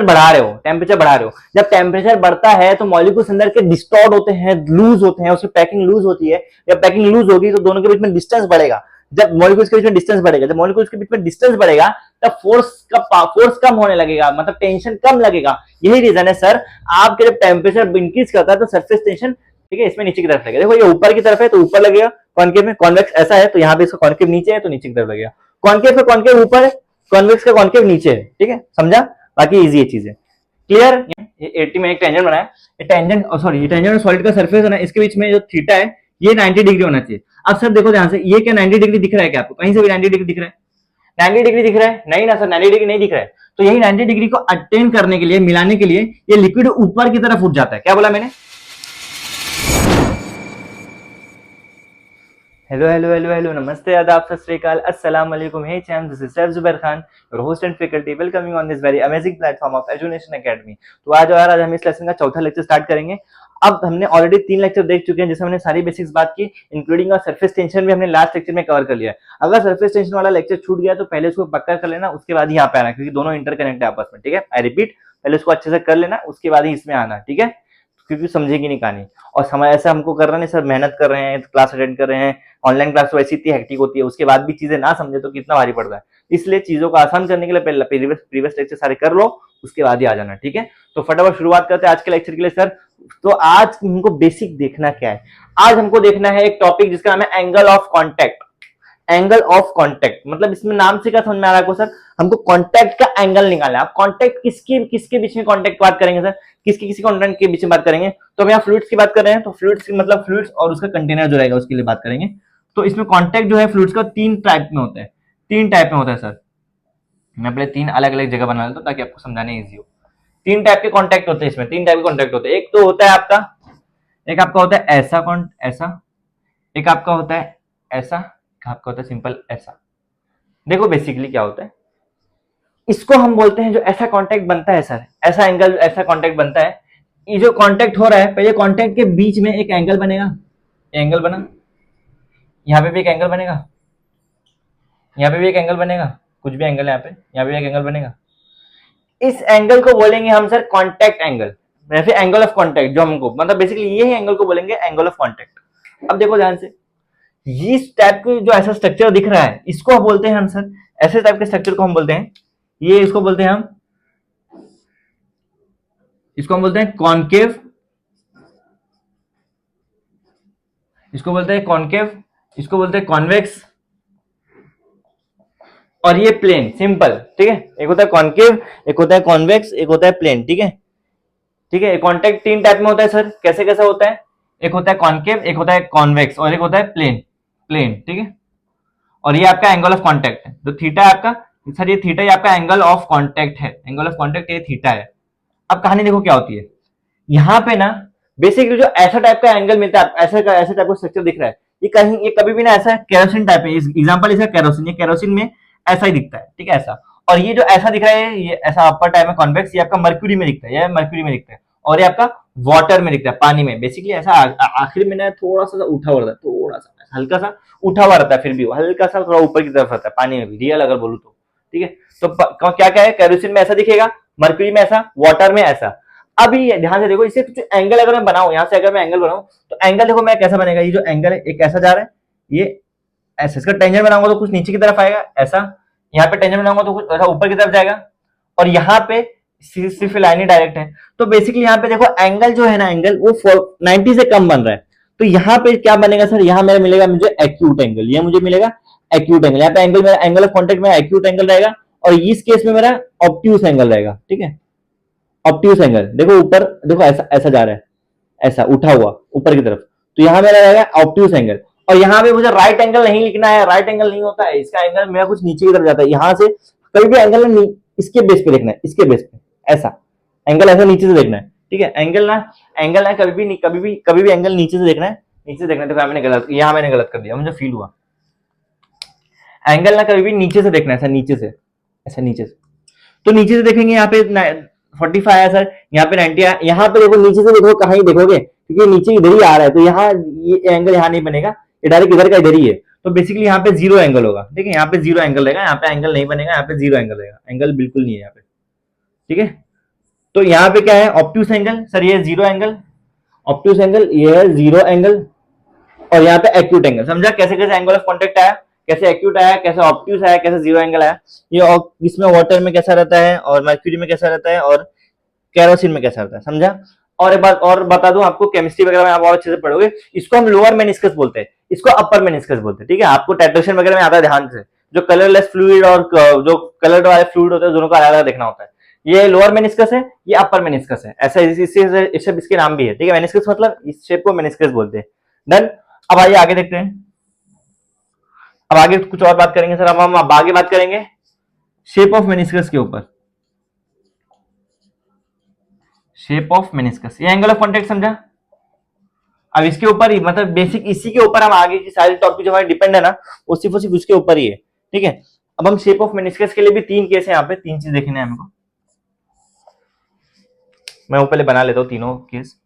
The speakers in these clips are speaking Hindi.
बढ़ा रहे हो, टेम्परेचर बढ़ा रहे हो। जब टेम्परेचर बढ़ता है तो मॉलिक्यूल्स अंदर के डिस्टॉर्ट होते हैं, लूज होते हैं, उसकी पैकिंग लूज होती है। जब पैकिंग लूज होगी तो दोनों के बीच में डिस्टेंस बढ़ेगा। जब मॉलिक्यूल्स के बीच में डिस्टेंस बढ़ेगा, जब मॉलिक्यूल्स के बीच में डिस्टेंस बढ़ेगा तब फोर्स कम होने लगेगा, मतलब टेंशन कम लगेगा। यही रीजन है सर, आपके जब टेम्परेचर इंक्रीज करता है तो सरफेस टेंशन, ठीक है, इसमें नीचे की तरफ लगेगा। देखो ये ऊपर की तरफ है तो ऊपर लगेगा, कॉन्केव में, कॉन्वेक्स ऐसा है तो यहाँ पे इसका कॉन्केव नीचे है तो नीचे की तरफ लगेगा। कॉन्केव का कॉन्केव ऊपर है, कॉन्वेक्स का कॉन्केव नीचे है, ठीक है, समझा? बाकी इजी है चीजें, क्लियर। 80 में एक टेंजेंट बनाया, ये टेंजेंट सॉरी ये टेंजेंट और सॉलिड का सरफेस है ना, इसके बीच में जो थीटा है ये 90 डिग्री होना चाहिए। अब सर देखो ध्यान से, ये क्या 90 डिग्री दिख रहा है क्या आपको? कहीं से भी 90 डिग्री दिख रहा है? 90 डिग्री दिख रहा है? नहीं ना सर, 90 डिग्री नहीं दिख रहा है। तो यही 90 डिग्री को अटेन करने के लिए, मिलाने के लिए ये लिक्विड ऊपर की तरफ उठ जाता है। क्या बोला मैंने? हेलो हेलो हेलो हेलो, नमस्ते, आदाब, सत श्री अकाल, अस्सलाम वालेकुम। Hey champ, this is Saif Zubair Khan, your host and faculty, welcoming on this very amazing platform of Edunation academy. तो आज हम इस लेसन का चौथा लेक्चर स्टार्ट करेंगे। अब हमने ऑलरेडी 3 लेक्चर देख चुके हैं जिसमें हमने सारी बेसिक्स बात की, इंक्लूडिंग और सरफेस टेंशन भी हमने लास्ट लेक्चर में कवर कर लिया है। अगर सरफेस टेंशन वाला लेक्चर छूट गया तो पहले उसको पक्का कर लेना, उसके बाद ही यहाँ पे आना, क्योंकि दोनों इंटरकनेक्ट है आपस में, ठीक है। आई रिपीट, पहले उसको अच्छे से कर लेना, उसके बाद ही इसमें आना, ठीक है, क्योंकि समझेगी नहीं कहानी। और समय ऐसा हमको कर रहा नहीं सर, मेहनत कर रहे हैं, क्लास अटेंड कर रहे हैं, ऑनलाइन क्लास तो ऐसी इतनी हेक्टिक होती है, उसके बाद भी चीजें ना समझे तो कितना भारी पड़ता है। इसलिए चीजों को आसान करने के लिए पहले प्रीवियस लेक्चर सारे कर लो, उसके बाद ही आ जाना, ठीक है। तो फटाफट शुरुआत करते हैं आज के लेक्चर के लिए सर। तो आज हमको बेसिक देखना क्या है? आज हमको देखना है एक टॉपिक जिसका नाम है angle of contact. Angle of contact मतलब इसमें नाम से क्या समझ में आ रहा है आपको सर? हमको कॉन्टैक्ट का एंगल निकालना है। आप कॉन्टैक्ट किसके किसके बीच में कॉन्टैक्ट बात करेंगे सर? किसके किसी कॉन्टैक्ट के बीच में बात करेंगे? तो हम यहाँ फ्लूइड्स की बात कर रहे हैं, तो फ्लूइड्स मतलब फ्लूइड्स और उसका कंटेनर जो रहेगा उसके लिए बात करेंगे। तो इसमें कॉन्टैक्ट जो है फ्लूइड्स का 3 टाइप में होता है। 3 टाइप में होता है सर। मैं पहले 3 अलग अलग जगह बना लेता हूँ ताकि आपको समझाने ईजी हो। 3 टाइप के कॉन्टैक्ट होते हैं इसमें, 3 टाइप के कॉन्टैक्ट होते हैं। एक तो होता है आपका, एक आपका होता है ऐसा ऐसा, एक आपका होता है ऐसा, एक आपका होता है सिंपल ऐसा। देखो बेसिकली क्या होता है, इसको हम बोलते हैं जो ऐसा कांटेक्ट बनता है सर, ऐसा एंगल, ऐसा कांटेक्ट बनता है। ये जो कांटेक्ट हो रहा है, पहले कांटेक्ट के बीच में एक एंगल बनेगा, एंगल बना, यहाँ पे भी एक एंगल बनेगा, यहाँ पे भी एक एंगल बनेगा, कुछ भी एंगल है यहाँ पे एक एंगल बनेगा। इस एंगल को बोलेंगे हम सर कांटेक्ट एंगल, या फिर एंगल ऑफ कांटेक्ट, जो हमको मतलब बेसिकली ये ही एंगल को बोलेंगे एंगल ऑफ कांटेक्ट। अब देखो ध्यान से, इस टाइप का जो ऐसा स्ट्रक्चर दिख रहा है इसको बोलते हैं हम सर, ऐसे टाइप के स्ट्रक्चर को हम बोलते हैं, ये इसको बोलते हैं हम, इसको हम बोलते हैं कॉनकेव, इसको बोलते हैं कॉनकेव, इसको बोलते हैं कॉन्वेक्स, और ये प्लेन, सिंपल, ठीक है। एक होता है कॉनकेव, एक होता है कॉन्वेक्स, एक होता है प्लेन, ठीक है, ठीक है। कॉन्टैक्ट 3 टाइप में होता है सर, कैसे कैसे होता है? एक होता है कॉनकेव, एक होता है कॉन्वेक्स और एक होता है प्लेन, प्लेन, ठीक है। और ये आपका एंगल ऑफ कांटेक्ट है, जो थीटा है आपका सर, ये थीटा ही आपका एंगल ऑफ कांटेक्ट है, एंगल ऑफ कांटेक्ट ये थीटा है। अब कहानी देखो क्या होती है, यहाँ पे ना बेसिकली जो ऐसा टाइप का एंगल मिलता है, ऐसा टाइप का स्ट्रक्चर दिख रहा है, ये कहीं, ये कभी भी ना ऐसा केरोसिन टाइप है, एग्जांपल इसका केरोसिन, ये केरोसिन में ऐसा ही दिखता है, ठीक है, ऐसा। और ये जो ऐसा दिख रहा है, ये ऐसा अपर टाइप में कॉन्वेक्स, ये आपका मर्क्यूरी में दिखता है, ये मर्क्यूरी में दिखता है, और ये आपका वाटर में दिखता है, पानी में। बेसिकली ऐसा आखिर में ना थोड़ा सा उठा हुआ रहता है, थोड़ा सा हल्का सा उठा हुआ रहता है, फिर भी हल्का सा थोड़ा ऊपर की तरफ रहता है पानी में भी, रियल अगर बोलूं तो, ठीक है। तो क्या क्या है, केरोसिन में ऐसा दिखेगा, मर्क्यूरी में ऐसा, वाटर में ऐसा। अभी ध्यान से देखो, इसे कुछ एंगल अगर मैं बनाऊं, यहां से अगर मैं एंगल बनाऊं तो एंगल देखो मैं कैसा बनेगा, ये जो एंगल है एक ऐसा जा रहा है, ये ऐसा, इसका टेंजेंट बनाऊंगा तो कुछ नीचे की तरफ आएगा ऐसा, यहाँ पे टेंजेंट बनाऊंगा तो कुछ ऐसा ऊपर की तरफ जाएगा, और यहाँ पे सिर्फ लाइन ही डायरेक्ट है। तो बेसिकली यहाँ पे देखो एंगल जो है ना, एंगल वो 90 से कम बन रहा है। तो यहाँ पे क्या बनेगा सर, यहाँ मेरा मिलेगा मुझे एक्यूट एंगल, ये मुझे मिलेगा एक्यूट एंगल। यहाँ पे एंगल मेरा, एंगल ऑफ कॉन्टैक्ट मेरा एक्यूट एंगल रहेगा, और इस केस में मेरा ऑब्ट्यूस एंगल रहेगा, ठीक है। ऑब्ट्यूस एंगल देखो ऊपर, देखो ऐसा ऐसा जा रहा है, ऐसा उठा हुआ ऊपर की तरफ, तो यहाँ मेरा रहेगा ऑब्ट्यूस एंगल। और यहाँ पे मुझे राइट एंगल नहीं लिखना है, राइट एंगल नहीं होता है, इसका एंगल मेरा कुछ नीचे की तरफ जाता है, यहाँ से कभी भी एंगल इसके बेस पे देखना है, इसके बेस पे ऐसा एंगल, ऐसा नीचे से देखना है, ठीक है। एंगल ना कभी भी एंगल नीचे से देखना है, नीचे से देखना है। तो यहाँ मैंने गलत कर दिया, मुझे फील हुआ। एंगल ना कभी भी नीचे से देखना है, ऐसा नीचे से, ऐसा नीचे से। तो नीचे से देखेंगे, यहाँ पे 45 है सर, यहाँ पे 90 है, यहाँ पे देखो नीचे से देखो, कहाँ ही देखोगे, क्योंकि नीचे इधर ही आ रहा है, तो यहाँ ये एंगल यहाँ नहीं बनेगा, ये डायरेक्ट इधर का इधर ही है। तो बेसिकली यहाँ पे 0 एंगल होगा, ठीक है, यहाँ पे 0 एंगल रहेगा, यहाँ पे एंगल नहीं बनेगा, यहाँ पे 0 एंगल रहेगा, एंगल बिल्कुल नहीं है यहाँ पे, ठीक है। तो यहाँ पे क्या है, ऑब्ट्यूस एंगल सर, ये जीरो एंगल, ऑब्ट्यूस एंगल ये है जीरो एंगल, और यहाँ पे एक्यूट एंगल। समझा कैसे कैसे एंगल ऑफ कॉन्टेक्ट आया, कैसे एक्यूट आया, कैसे ऑब्ट्यूस आया, कैसे जीरो एंगल आया। ये इसमें वाटर में कैसा रहता है, और मर्क्यूरी में कैसा रहता है, और केरोसिन में कैसा रहता है। समझा। और एक बात और बता दूं आपको, केमिस्ट्री वगैरह में आप और अच्छे से पढ़ोगे, इसको हम लोअर मेनिस्कस बोलते हैं, इसको अपर मेनिस्कस बोलते हैं। ठीक है, आपको टाइट्रेशन वगैरह में आता है, ध्यान से। जो कलरलेस फ्लूइड और जो कलर वाले फ्लूइड होते हैं, दोनों का अलग अलग देखना होता है। ये लोअर मेनिस्कस है, ये अपर मेनिस्कस है, ऐसा इसके नाम भी है। ठीक है, मेनिस्कस मतलब इस शेप को मेनिस्कस बोलते हैं। डन। अब आइए आगे देखते हैं। अब आगे कुछ और बात करेंगे सर। अब हम आगे बात करेंगे शेप ऑफ मेनिस्कस के ऊपर। शेप ऑफ मेनिस्कस, ये एंगल ऑफ कॉन्टेक्ट समझा। अब इसके ऊपर ही, मतलब बेसिक इसी के ऊपर हम आगे की सारी टॉपिक जो हमारे डिपेंड है ना, वो सिर्फ उसके ऊपर ही है। ठीक है, अब हम शेप ऑफ मेनिस्कस के लिए भी तीन केस है, यहाँ पे तीन चीज देखने हैं हमको। मैं वो पहले बना लेता हूँ तीनों केस।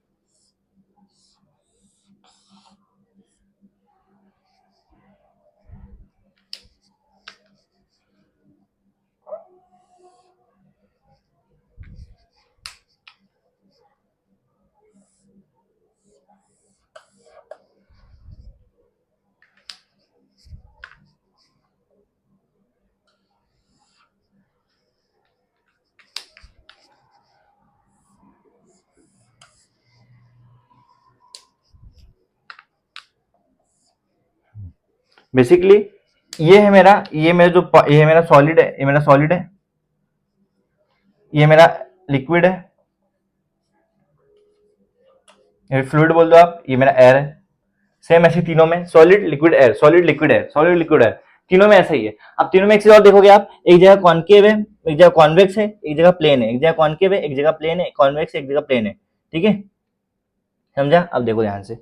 बेसिकली ये है मेरा, ये मेरा सॉलिड है, ये मेरा सॉलिड है, ये मेरा लिक्विड है, ये फ्लूइड बोल दो आप, ये मेरा एयर है। सेम ऐसे तीनों में solid liquid air, solid liquid air, solid liquid air, तीनों में ऐसा ही है। अब तीनों में एक चीज और देखोगे आप, एक जगह कॉन्केव है, एक जगह कॉन्वेक्स है, एक जगह प्लेन है, एक जगह कॉन्केव है, एक जगह प्लेन है, कॉन्वेक्स है, एक जगह प्लेन है। ठीक है, समझा। अब देखो ध्यान से,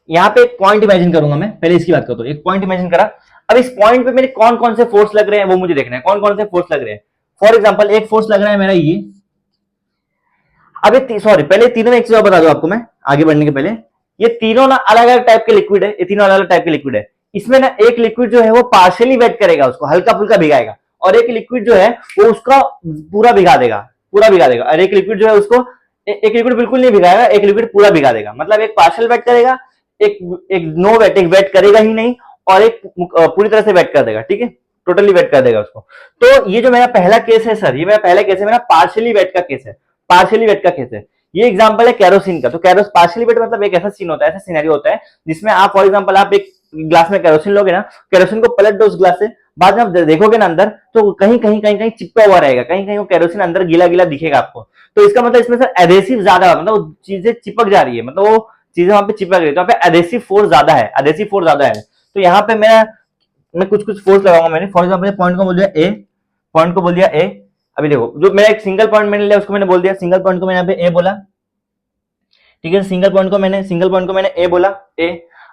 यहाँ पे एक पॉइंट इमेजिन करूंगा मैं, पहले इसकी बात करता हूँ। एक पॉइंट इमेजिन करा, अब इस पॉइंट पे मेरे कौन कौन से फोर्स लग रहे हैं वो मुझे देखना है, कौन कौन से फोर्स लग रहे हैं। फॉर एग्जाम्पल एक फोर्स लग रहा है मेरा ये। अब ये सॉरी, पहले तीनों में एक चीज और बता दो आपको मैं आगे बढ़ने के पहले। ये तीनों ना अलग अलग टाइप के लिक्विड है, ये तीनों अलग अलग टाइप के लिक्विड है। इसमें ना एक लिक्विड जो है वो पार्शियली वेट करेगा, उसको हल्का फुल्का भिगाएगा, और एक लिक्विड जो है वो उसका पूरा भिगा देगा, पूरा भिगा देगा। और एक लिक्विड जो है उसको एक लिक्विड बिल्कुल नहीं भिगाएगा, एक लिक्विड पूरा भिगा देगा। मतलब एक पार्शियल वेट करेगा, एक एक नो वेट, एक वेट करेगा ही नहीं, और एक पूरी तरह से वेट कर देगा। ठीक है, टोटली वेट कर देगा उसको। तो ये जो मेरा पहला केस है सर, ये मेरा पहला केस है, मेरा पार्शियली वेट का केस है, पार्शियली वेट का केस है। ये एग्जांपल है केरोसिन का। तो पार्शियली वेट मतलब एक ऐसा सीन होता है, ऐसा सिनेरियो होता है जिसमें आप फॉर एग्जांपल आप एक ग्लास में केरोसिन लोगे ना, केरोसिन को पलट दो उस ग्लास से, बाद में आप देखोगे ना अंदर, तो कहीं कहीं कहीं कहीं चिपका हुआ रहेगा, कहीं कहीं वो केरोसिन अंदर गीला गीला दिखेगा आपको। तो इसका मतलब इसमें सर एडेसिव ज्यादा, मतलब वो चीजें चिपक जा रही है, मतलब वो चीजें वहां पे चिपक रही है, तो यहाँ पे एडेसिव फोर्स ज्यादा है, एडेसिव फोर्स ज्यादा है। तो यहाँ पे मैं कुछ कुछ फोर्स लगाऊंगा मैंने। फॉर एग्जाम्पल पॉइंट को बोल दिया ए, पॉइंट को बोल दिया ए। अभी देखो, जो मेरा एक सिंगल पॉइंट मैंने लिया उसको मैंने बोल दिया, सिंगल पॉइंट को मैंने यहाँ पे ए बोला। ठीक है, सिंगल पॉइंट को मैंने ए बोला, ए।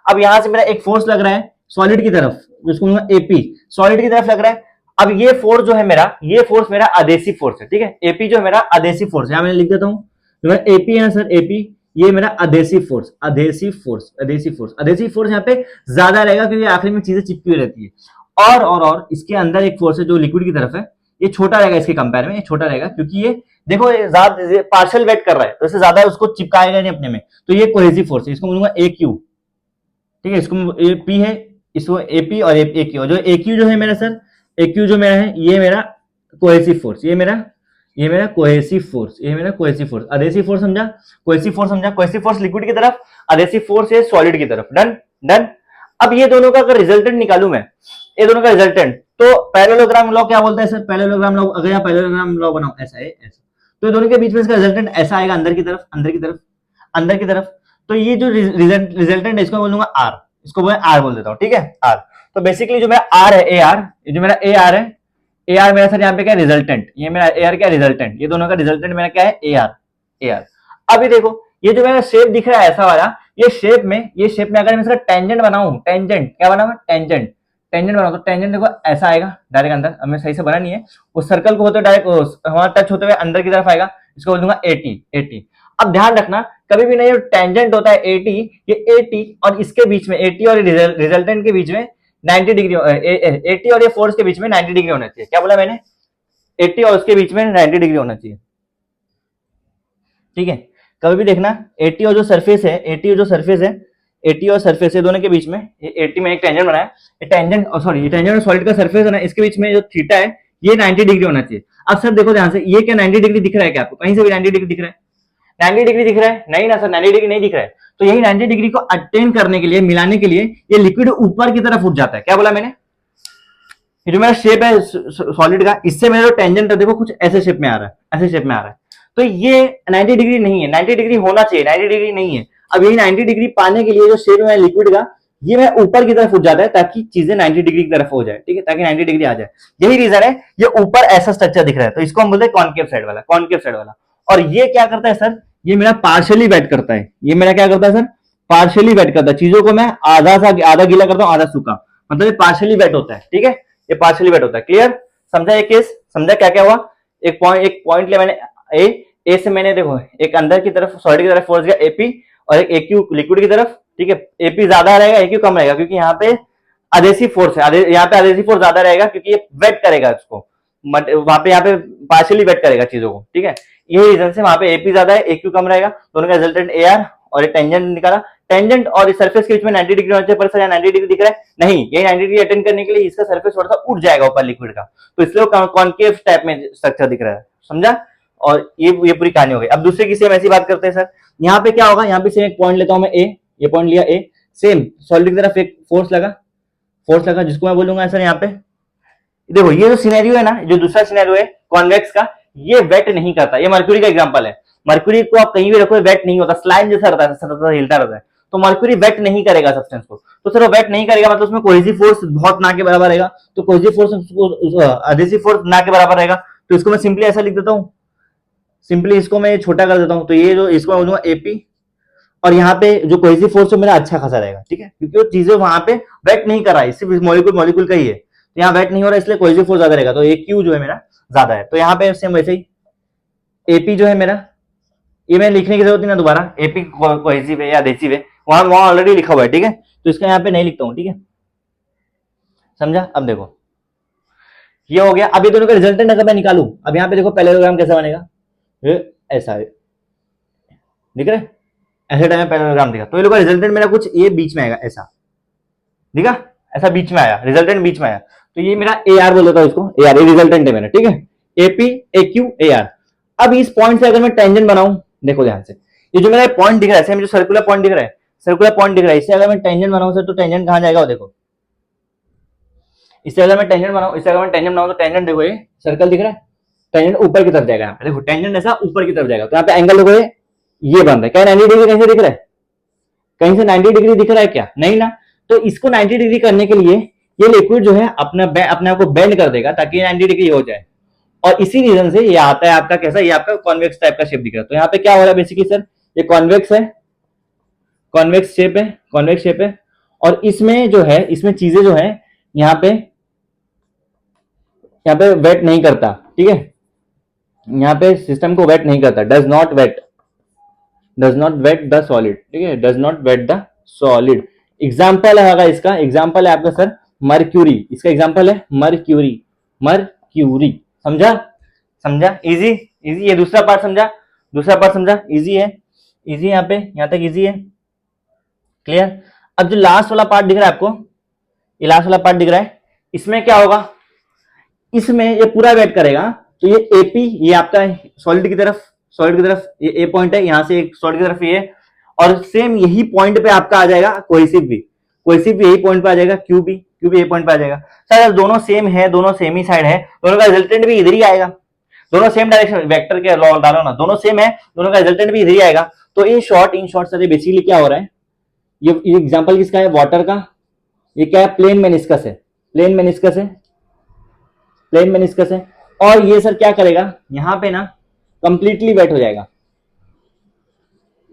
अब यहां से मेरा एक फोर्स लग रहा है सॉलिड की तरफ, जिसको एपी, सॉलिड की तरफ लग रहा है। अब ये फोर्स जो है मेरा, ये फोर्स मेरा आदेशिव फोर्स है। ठीक है, एपी जो है मेरा आदेशिव फोर्स है, यहां मैंने लिख देता हूं, जो मेरा एपी है ना सर, एपी ये मेरा आदेशिव फोर्स, आदेशिव फोर्स, आदेशिव फोर्स, आदेशिव फोर्स यहाँ पे ज्यादा रहेगा क्योंकि आखिर में चीजें चिपकी हुई रहती है। और इसके अंदर एक फोर्स है जो लिक्विड की तरफ है, ये छोटा रहेगा इसके कंपेयर में, ये छोटा रहेगा क्योंकि ये देखो ज्यादा पार्शियल वेट कर रहा है, तो इससे ज्यादा उसको चिपकाएगा नहीं अपने में। तो ये कोहेसिव फोर्स है, इसको बोलूंगा ए क्यू। ठीक है, इसको ए पी है, इसको एपी और ए क्यू। जो ए क्यू जो है मेरा सर, ए क्यू जो मेरा है, ये मेरा कोहेसिव फोर्स, ये मेरा कोहेसिव फोर्स, ये मेरा कोहेसिव फोर्स। आदेशिव फोर्स समझा, कोहेसिव फोर्स समझा। कोहेसिव फोर्स लिक्विड की तरफ, आदेशिव फोर्स है सॉलिड की तरफ। Done done. अब ये दोनों का अगर रिजल्टेंट निकालू मैं, ये दोनों का रिजल्टेंट, तो पैरेललोग्राम लॉ क्या बोलता है सर, पैरेललोग्राम लॉ, अगर यहाँ पैरेललोग्राम लॉ बनाओ, ऐसा है ऐसा, तो दोनों के बीच में इसका रिजल्टेंट ऐसा आएगा, अंदर की तरफ, अंदर की तरफ, अंदर की तरफ। तो ये जो रिजल्टेंट है इसको बोलूंगा आर, इसको मैं आर बोल देता हूँ। ठीक है, आर। तो बेसिकली जो मेरा आर है, ए आर, ये जो मेरा ए आर है, ए आर मेरा सर यहाँ पे क्या रिजल्टेंट, ये मेरा ए आर क्या रिजल्टेंट, ये दोनों का रिजल्टेंट मेरा क्या है, ए आर, ए आर। अभी देखो ये जो मेरा शेप दिख रहा है ऐसा वाला, ये शेप में अगर मैं इसका टेंजेंट बनाऊं, टेंजेंट क्या बनाऊं, टेंजेंट, टेंजेंट बनाओ, तो टेंजेंट देखो ऐसा आएगा डायरेक्ट अंदर। अब मैं सही से बना नहीं है, उस सर्कल को होते डायरेक्ट हमारा टच होते हुए अंदर की तरफ आएगा, इसको बोल दूंगा एटी, एटी। अब ध्यान रखना कभी भी नहीं, टेंजेंट होता है एटी, ये एटी और इसके बीच में, एटी और रिजल्टेंट के बीच में 90 डिग्री, एटी और ये फोर्स के बीच में 90 डिग्री होना चाहिए। क्या बोला मैंने, 80 और उसके बीच में 90 डिग्री होना चाहिए। ठीक है। कभी भी देखना एटी और जो सरफेस है, एटी और जो सरफेस है, एटी और सरफेस है दोनों के बीच में, एटी में एक टेंजेंट बनाया, ये टेंजेंट सॉरी ये टेंजेंट और सॉलिड का सरफेस है ना, इसके बीच में जो थीटा है ये 90 डिग्री होना चाहिए। अब सर देखो ध्यान से, ये क्या 90 डिग्री दिख रहा है क्या आपको? कहीं से भी 90 डिग्री दिख रहा है? 90 डिग्री दिख रहा है? नहीं ना सर, 90 डिग्री नहीं दिख रहा है। तो यही 90 डिग्री को अटेन करने के लिए, मिलाने के लिए, ये लिक्विड ऊपर की तरफ उठ जाता है। क्या बोला मैंने? ये जो मेरा शेप है सॉलिड का, इससे मेरा जो टेंजेंट है देखो कुछ ऐसे शेप में आ रहा है, ऐसे शेप में आ रहा है। तो ये 90 डिग्री नहीं है, 90 डिग्री होना चाहिए, 90 डिग्री नहीं है। अब यही 90 डिग्री पाने के लिए जो शेप है लिक्विड का, ये मैं ऊपर की तरफ उठ जाता है ताकि चीजें 90 डिग्री की तरफ हो जाए, ठीक है, ताकि 90 डिग्री आ जाए। यही रीजन है, ये ऊपर ऐसा स्ट्रक्चर दिख रहा है, तो इसको हम बोलते हैं कॉनकेव साइड वाला, कॉनकेव साइड वाला। और ये क्या करता है सर? ये मेरा पार्शियली वेट करता है। ये मेरा क्या करता है सर? पार्शियली वेट करता है। चीजों को मैं आधा गीला करता हूँ, आधा सूखा, मतलब ये पार्शियली वेट होता है, ठीक है, ये पार्शियली वेट होता है। क्लियर? समझा ये केस? समझा क्या क्या हुआ? एक पॉइंट ले मैंने, ए से मैंने देखो एक अंदर की तरफ सॉलिड की तरफ फोर्स गया एपी, और एक एक्यू लिक्विड की तरफ, ठीक है। एपी ज्यादा रहेगा, एक्यू कम रहेगा, क्योंकि यहाँ पे अधेसिव फोर्स है, यहाँ पे अधेसिव फोर्स ज्यादा रहेगा क्योंकि ये वेट करेगा इसको, वहां पे यहाँ पे पार्शियली वेट करेगा चीजों को, ठीक है। यही रीजन से वहां पे एपी ज्यादा है, एक्यू कम रहेगा, दोनों का रिजल्टेंट ए आर, और ये टेंजेंट निकाला। टेंजेंट और इस सरफेस के बीच में 90 डिग्री होना चाहिए, पर सर 90 डिग्री दिख रहा है नहीं, ये 90 डिग्री अटेंड करने के लिए इसका सरफेस थोड़ा सा उठ जाएगा ऊपर लिक्विड का, तो इसलिए कॉनकेव टाइप में स्ट्रक्चर दिख रहा है। समझा? और ये पूरी कहानी हो गई। अब दूसरे की सेम ऐसी बात करते हैं सर। यहाँ पे क्या होगा? यहाँ पे सेम एक पॉइंट लेता हूं मैं ए, ये पॉइंट लिया ए, सेम सॉलिड की तरफ एक फोर्स लगा जिसको मैं बोलूंगा सर यहाँ पे, देखो ये जो सिनेरियो है ना, जो दूसरा सिनेरियो है कॉन्वेक्स का, ये वेट नहीं करता। ये मर्क्यूरी का एग्जांपल है। मर्क्यूरी को आप कहीं भी रखो वेट नहीं होता, स्लाइम जैसा रहता है, सतत हिलता रहता है। तो मर्क्यूरी वेट नहीं करेगा सब्सटेंस को, तो सर वो वेट नहीं करेगा मतलब उसमें कोहेसिव फोर्स बहुत ना के बराबर रहेगा, तो कोहेसिव फोर्स अधेसिव फोर्स ना के बराबर रहेगा। तो इसको मैं सिंपली ऐसा लिख देता हूँ, सिंपली इसको मैं छोटा कर देता हूँ, तो ये जो इसको मैं बोलूंगा एपी, और यहाँ पे जो कोहेसिव फोर्स है मेरा अच्छा खासा रहेगा, ठीक है, क्योंकि वो चीजें वहां पे वेट नहीं कर रहा है, सिर्फ मॉलिक्यूल का ही है, तो यहाँ वेट नहीं हो रहा है, इसलिए कोहेसिव फोर्स ज्यादा रहेगा, तो ए क्यू जो है मेरा ज्यादा है। तो यहाँ पे सेम वैसे ही एपी जो है मेरा, ये मैं लिखने की जरूरत नहीं ना दोबारा, एपी कोहेसिव है या अधेसिव है, वहां ऑलरेडी लिखा हुआ है, ठीक है, तो इसका यहाँ पे नहीं लिखता हूँ, ठीक है। समझा? अब देखो ये हो गया। अब ये दोनों का रिजल्टेंट अगर मैं निकालू, अब यहाँ पे देखो पैरेललोग्राम कैसा बनेगा, ऐसा है, दिख रहा है? ऐसे टाइम में पैरेललोग्राम दिखा, तो ये लोग का रिजल्टेंट मेरा कुछ ये बीच में आएगा, ऐसा दिखा, ऐसा बीच में आया, रिजल्टेंट बीच में आया, तो ये मेरा ए आर बोल देता हूं इसको, ए आर, ये रिजल्टेंट है मेरा, ठीक है, AP A Q A R. अब इस पॉइंट से अगर मैं टेंजेंट बनाऊं, देखो ध्यान से, ये जो मेरा पॉइंट दिख रहा है, मुझे सर्कुलर पॉइंट दिख रहा है, सर्कुलर पॉइंट दिख रहा है, इससे अगर मैं टेंजेंट बनाऊं सर, तो टेंजेंट कहां जाएगा? देखो इससे अगर मैं टेंजेंट बनाऊं, तो टेंजेंट देखो ये सर्कल दिख रहा है, टेंजेंट ऊपर की तरफ जाएगा, यहाँ पे देखो टेंजेंट ऐसा ऊपर की तरफ जाएगा, तो यहाँ पे एंगल देखो ये बन रहा है, क्या 90 डिग्री कहीं से दिख रहा है? कहीं से 90 डिग्री दिख रहा है क्या? नहीं ना। तो इसको 90 डिग्री करने के लिए ये लिक्विड जो है अपने आप को बेंड कर देगा ताकि 90 डिग्री हो जाए, और इसी रीजन से ये आता है आपका कैसा, ये आपका कॉन्वेक्स टाइप का शेप दिख रहा है। तो यहाँ पे क्या हो रहा है बेसिकली सर, ये कॉन्वेक्स है, कॉन्वेक्स शेप है, और इसमें जो है, इसमें चीजें जो है यहाँ पे वेट नहीं करता, ठीक है, यहाँ पे सिस्टम को वेट नहीं करता, does not wet the solid, ठीक है, does not wet the solid. Example है इसका, एग्जाम्पल है आपका सर मर्क्यूरी, इसका एग्जाम्पल है मर्क्यूरी। समझा? इजी, ये दूसरा पार्ट समझा, इजी है, यहाँ पे यहाँ तक इजी है, क्लियर। अब जो लास्ट वाला पार्ट दिख रहा है आपको, ये लास्ट वाला पार्ट दिख रहा है, इसमें क्या होगा, इसमें ये पूरा वेट करेगा, तो ये एपी, ये आपका सॉलिड की तरफ ये ए पॉइंट है, यहां से एक सॉलिड की तरफ ये, और सेम यही पॉइंट पे आपका आ जाएगा कोहेसिव भी यही पॉइंट पे आ जाएगा, क्यू भी यही पॉइंट पे आ जाएगा। सर दोनों सेम है, दोनों सेम ही साइड है, दोनों का रिजल्टेंट भी इधर ही आएगा, दोनों सेम डायरेक्शन, वेक्टर के लॉ डालो ना, दोनों सेम है, दोनों का रिजल्टेंट भी इधर ही आएगा। तो इन शॉर्ट सर बेसिकली क्या हो रहा है, ये एग्जांपल किसका है, वाटर का, ये क्या है, प्लेन मेनिस्कस है, और ये सर क्या करेगा, यहाँ पे ना कंप्लीटली वेट हो जाएगा,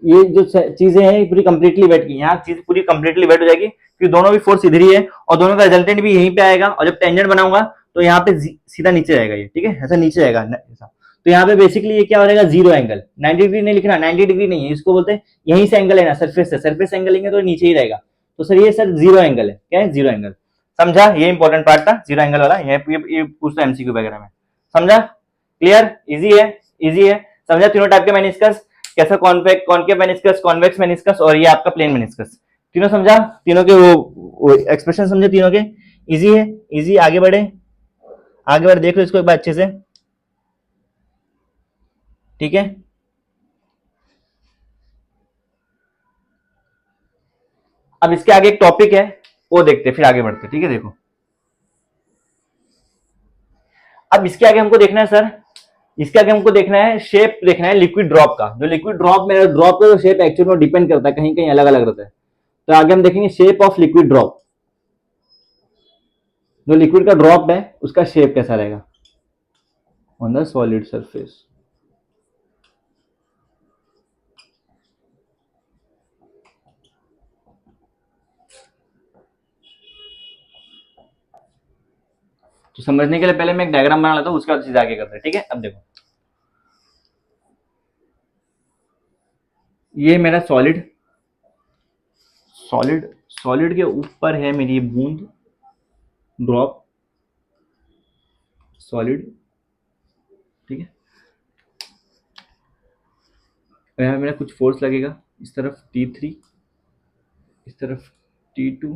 ये जो चीजें हैं पूरी कंप्लीटली वेट की, यहाँ चीज पूरी कंप्लीटली वेट हो जाएगी, क्योंकि दोनों भी फोर्स इधर ही है, और दोनों का रिजल्टेंट भी यहीं पे आएगा, और जब टेंजेंट बनाऊंगा तो यहाँ पे सीधा नीचे जाएगा ये, ठीक है, ऐसा नीचे जाएगा ऐसा। तो यहाँ पे बेसिकली ये क्या हो जाएगा, जीरो एंगल, 90 डिग्री नहीं लिखना, 90 डिग्री नहीं है, इसको बोलते हैं यहीं से एंगल है ना, सरफेस एंगल लेंगे तो नीचे ही रहेगा, तो सर ये सर जीरो एंगल है, क्या है, जीरो एंगल। समझा? ये इंपॉर्टेंट पार्ट था जीरो एंगल वाला, ये पूछता एमसीक्यू वगैरह में। समझा? क्लियर? इजी है। समझा? तीनों टाइप के मेनिस्कस, कैसा convex concave meniscus, convex meniscus और ये आपका प्लेन मेनिस्कस। तीनों समझा, तीनों के वो एक्सप्रेशन समझे तीनों के। इजी है, इजी। आगे बढ़े, आगे बढ़े, देख लो इसको एक बार अच्छे से, ठीक है। अब इसके आगे एक टॉपिक है, वो देखते फिर आगे बढ़ते, ठीक है। देखो अब इसके आगे हमको देखना है सर, इसके आगे हमको देखना है शेप, देखना है लिक्विड ड्रॉप का। जो लिक्विड ड्रॉप में, ड्रॉप का जो शेप एक्चुअली में डिपेंड करता है, कहीं कहीं अलग अलग रहता है। तो आगे हम देखेंगे शेप ऑफ लिक्विड ड्रॉप, जो लिक्विड का ड्रॉप है उसका शेप कैसा रहेगा ऑन द सॉलिड सरफेस। तो समझने के लिए पहले मैं एक डायग्राम बना लेता हूं, उसके बाद चीज आगे करते हैं, ठीक है। अब देखो ये मेरा सॉलिड, सॉलिड सॉलिड के ऊपर है मेरी बूंद, ड्रॉप, सॉलिड, ठीक है। यहां मेरा कुछ फोर्स लगेगा, इस तरफ T3, इस तरफ T2,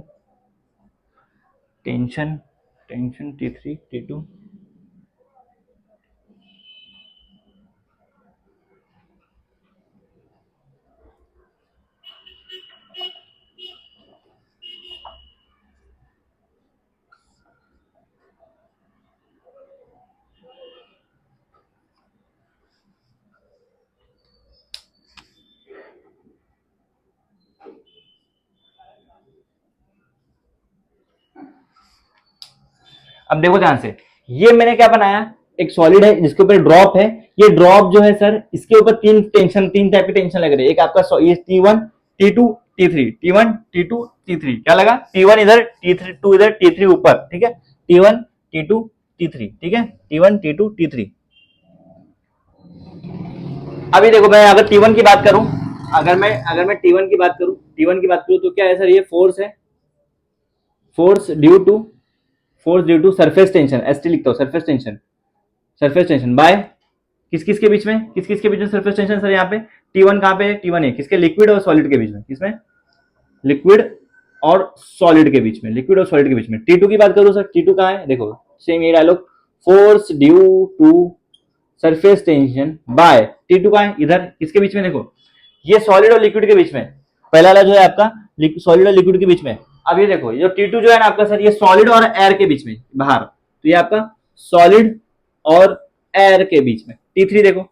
tension, tension T3 T2, अब देखो ध्यान से, ये मैंने क्या बनाया, एक सॉलिड है जिसके ऊपर ड्रॉप है। ये ड्रॉप जो है सर, इसके ऊपर तीन टेंशन, तीन टाइप की टेंशन लग रही है। एक आपका ये T1 T2 T3, T1 T2 T3, क्या लगा, T1 इधर, T2 इधर, T3 ऊपर, ठीक है। T1 T2 T3, ठीक है, T1 T2 T3। अभी देखो मैं अगर T1 की बात करूं, अगर मैं T1 की बात करूं, T1 की बात करूं तो क्या है सर, ये फोर्स है, force due to surface tension, ST लिखता हूं, surface tension, surface tension by किस किस के बीच में, किस किस के बीच में सरफेस टेंशन सर। यहाँ पे T1 कहाँ पे है, T1 है किसके, लिक्विड और सॉलिड के बीच में, किसमें, लिक्विड और सॉलिड के बीच में, लिक्विड और सॉलिड के बीच में। T2 की बात करूं सर, T2 कहाँ है, देखो सेम ये dialogue, force due to surface tension by, T2 कहाँ है, इधर, किसके बीच में, देखो ये सॉलिड और लिक्विड के बीच में, पहला वाला जो है आपका सॉलिड और लिक्विड के बीच में। अब ये देखो ये T2 जो है ना आपका सर, ये सॉलिड और एयर के बीच में बाहर, तो ये आपका सॉलिड और एयर के बीच में। T3 देखो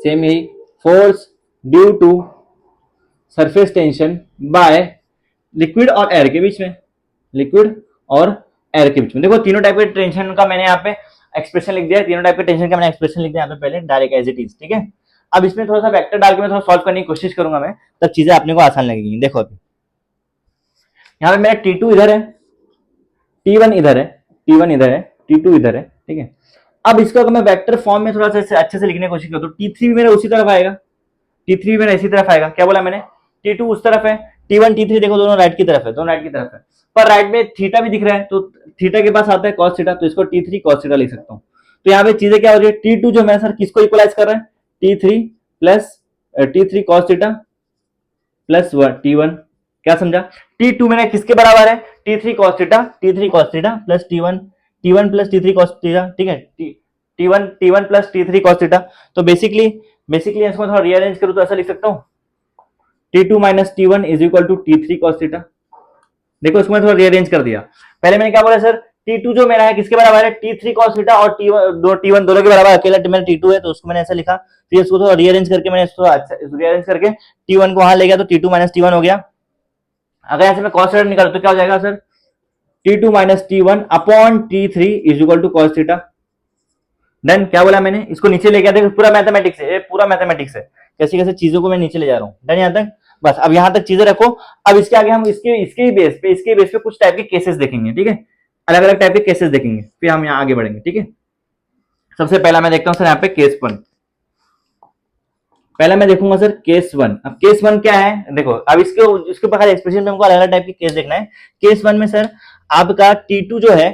सेम यही, force due to surface tension by liquid और एयर के बीच में, लिक्विड और एयर के बीच में। देखो तीनों टाइप के टेंशन का मैंने यहाँ पे एक्सप्रेशन लिख दिया, तीनों टाइप के टेंशन का मैंने एक्सप्रेशन लिख दिया यहाँ पे पहले डायरेक्ट एज इट इज, ठीक है। अब इसमें थोड़ा सा वेक्टर डाल के मैं थोड़ा सॉल्व करने की कोशिश करूंगा मैं, तब चीजें अपने को आसान लगेंगी। देखो अभी यहाँ पे मेरा T2 इधर है, T1 इधर है, T1 इधर है, T2 इधर है, ठीक है। अब इसको अगर मैं वेक्टर फॉर्म में थोड़ा सा अच्छे से लिखने की कोशिश करूँ तो T3 भी मेरा उसी तरफ आएगा, T3 भी मेरा इसी तरफ आएगा। क्या बोला मैंने, T2 उस तरफ है, T1 T3 देखो दोनों राइट की तरफ है, दोनों राइट की तरफ है, पर राइट में थीटा भी दिख रहा है, तो थीटा के पास आता है कॉस थीटा, तो इसको T3 कॉस थीटा लिख सकता हूँ। तो यहाँ पे चीजें क्या हो रही है, T2 जो है सर किसको इक्वलाइज कर रहा है, T3 plus T3 cos theta plus T1, क्या समझा। T2 मेरा किसके बराबर है, T3 cos theta, T3 cos theta plus T1 plus T3 cos theta, ठीक है, T1 plus T3 cos theta. तो बेसिकली इसको थोड़ा रीअरेंज करूं तो ऐसा लिख सकता हूं, T2 minus T1 is equal to T3 cos theta. देखो इसको मैं थोड़ा रीअरेंज कर दिया, पहले मैंने क्या बोला सर, T2 जो मेरा है किसके बराबर है, T3 cos थीटा और T1 दोनों के बराबर, अकेला मेरा T2 है तो उसको मैंने ऐसा लिखा। फिर इसको थोड़ा रीअरेंज करके मैंने इसको रीअरेंज करके T1 को वहां ले गया तो T2 माइनस T1 हो गया। अगर ऐसे मैं cos थीटा निकालूं तो क्या हो जाएगा sir, T2 minus T1 upon T3 is equal to cos theta. Then क्या बोला मैंने, इसको नीचे ले गया, देखो पूरा मैथमेटिक्स है, पूरा मैथमेटिक्स है, कैसे कैसे चीजों को मैं नीचे ले जा रहा हूँ। देन यहाँ तक बस, अब यहाँ तक चीजें रखो। अब इसके आगे हम इसके बेस पे कुछ टाइप के केसेस देखेंगे, ठीक है, अलग अलग टाइप के केसेस देखेंगे, फिर हम यहाँ आगे बढ़ेंगे, ठीक है। सबसे पहला मैं देखता हूँ सर यहाँ पे केस 1, पहला मैं देखूंगा सर केस 1। अब केस 1 क्या है, देखो अब इसके ऊपर एक्सप्रेशन में हमको अलग अलग टाइप के केस देखना है। केस 1 में सर आपका T2 जो है,